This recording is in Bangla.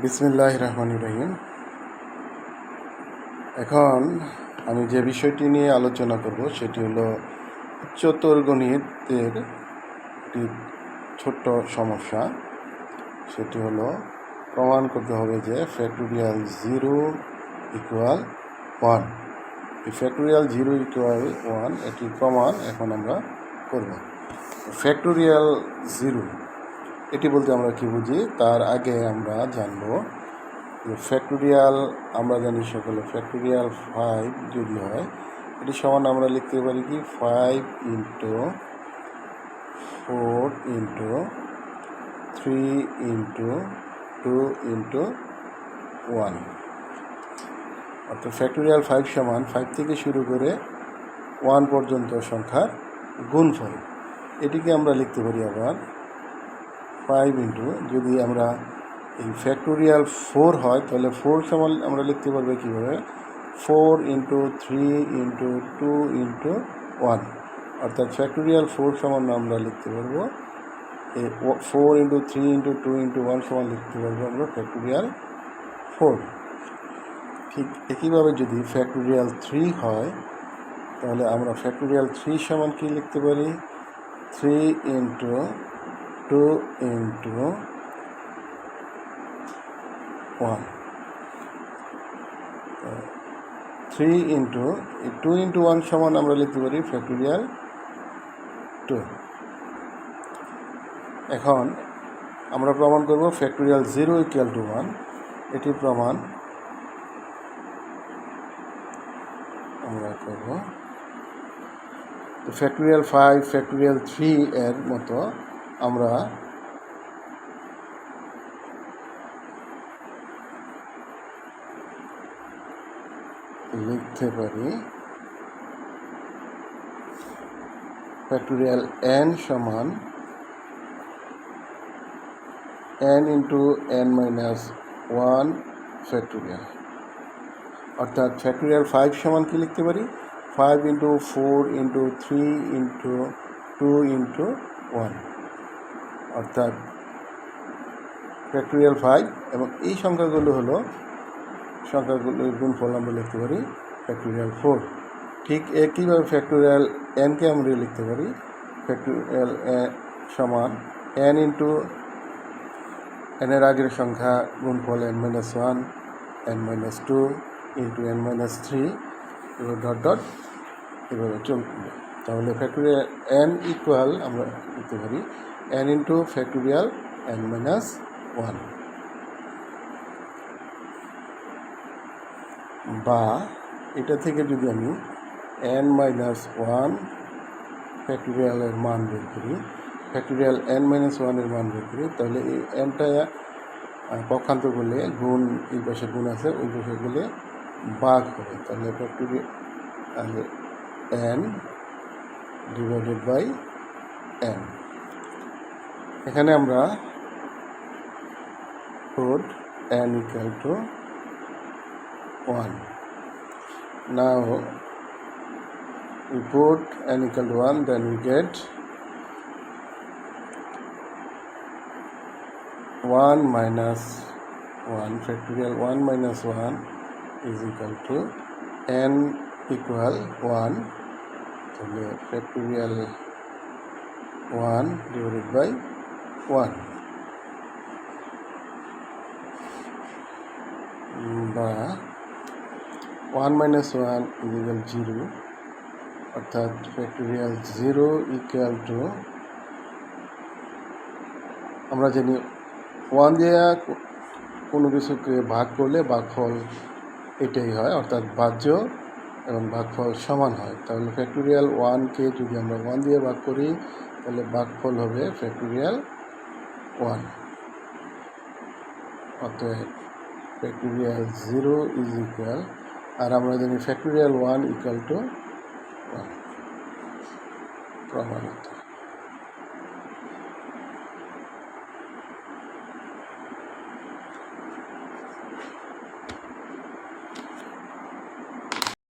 বিসমিল্লাহির রহমানির রহিম। এখন আমি যে বিষয়টি নিয়ে আলোচনা করব সেটি হলো উচ্চতর গণিতের একটি ছোট্ট সমস্যা। সেটি হলো প্রমাণ করতে হবে যে ফ্যাক্টোরিয়াল 0 ইকুয়াল 1। এই ফ্যাক্টোরিয়াল 0 ইকুয়াল 1 এটি প্রমাণ এখন আমরা করব। ফ্যাক্টোরিয়াল 0 এটি বলতে আমরা কি বুঝি তার আগে আমরা জানব যে ফ্যাক্টোরিয়াল আমরা জানি সকলে ফ্যাক্টোরিয়াল 5 যদি হয় এটি সমান আমরা লিখতে পারি কি 5 ইন্টু 4 ইন্টু 3 ইন্টু 2 ইন্টু 1, অর্থাৎ ফ্যাক্টোরিয়াল 5 সমান 5 থেকে শুরু করে 1 পর্যন্ত সংখ্যার গুণফল। এটিকে আমরা লিখতে পারি আবার 5 ইন্টু, যদি আমরা এই ফ্যাক্টোরিয়াল 4 হয় তাহলে 4 সমান আমরা লিখতে পারবো কীভাবে 4 ইন্টু 3 ইন্টু 2 ইন্টু 1, অর্থাৎ ফ্যাক্টোরিয়াল 4 সমান আমরা লিখতে পারবো 4 ইন্টু 3 ইন্টু 2 ইন্টু 1 সমান লিখতে পারবো আমরা ফ্যাক্টোরিয়াল 4। ঠিক একইভাবে যদি ফ্যাক্টোরিয়াল 3 হয় তাহলে আমরা ফ্যাক্টোরিয়াল 3 সমান কি লিখতে পারি 3 ইন্টু 2 ইন্টু 1, 3 ইন্টু 2 ইন্টু 1 সমান আমরা লিখতে পারি ফ্যাক্টোরিয়াল 2। এখন আমরা প্রমাণ করব ফ্যাক্টোরিয়াল 0 ইকুয়াল টু 1। এটি প্রমাণ আমরা করব। ফ্যাক্টোরিয়াল 5 ফ্যাক্টোরিয়াল 3 এর মতো আমরা লিখতে পারি ফ্যাক্টোরিয়াল n সমান n into n minus 1 factorial, অর্থাৎ ফ্যাক্টোরিয়াল 5 সমান কি লিখতে পারি 5 ইন্টু 4 ইন্টু 3 ইন্টু 2 ইন্টু 1, অর্থাৎ ফ্যাক্টোরিয়াল 5 এবং এই সংখ্যাগুলোর গুণফল আমরা লিখতে পারি ফ্যাক্টোরিয়াল 4। ঠিক একইভাবে ফ্যাক্টোরিয়াল nকে আমরা লিখতে পারি ফ্যাক্টোরিয়াল সমান n ইন্টু n এর আগের সংখ্যা গুণফল n minus 1 n minus 2 into n minus 3 এবার ডট ডট এভাবে চলবে। তাহলে ফ্যাক্টোরিয়াল n ইকুয়াল আমরা লিখতে পারি n into factorial n minus 1, বা এটা থেকে যদি আমি n মাইনাস 1 ফ্যাক্টোরিয়ালের মান বের করি ফ্যাক্টোরিয়াল n মাইনাস 1 এর মান বের করি, তাহলে এই nটা পক্ষান্তর করলে গুণ এই পাশে গুণ আছে ওই পাশে গেলে ভাগ হবে, তাহলে factorial n divided by n। এখানে আমরা put n equal to 1. Now we put n equal to 1, then we get 1 minus 1 factorial 1 minus 1 is equal to n equal 1, so factorial 1 divided by 1, বা 1 minus 1 is equal 0, অর্থাৎ ফ্যাক্টোরিয়াল 0 ইকুয়াল টু আমরা জানি 1 দিয়ে কোনো কিছুকে ভাগ করলে ভাগফল এটাই হয়, অর্থাৎ ভাজ্য এবং ভাগফল সমান হয়। তাহলে ফ্যাক্টোরিয়াল 1কে যদি আমরা 1 দিয়ে ভাগ করি তাহলে ভাগফল হবে ফ্যাক্টোরিয়াল 1, অতএব ফ্যাক্টোরিয়াল 0 ইজ ইকুয়াল, আর আমরা জানি ফ্যাক্টোরিয়াল 1 ইকুয়াল টু 1 প্রমাণিত।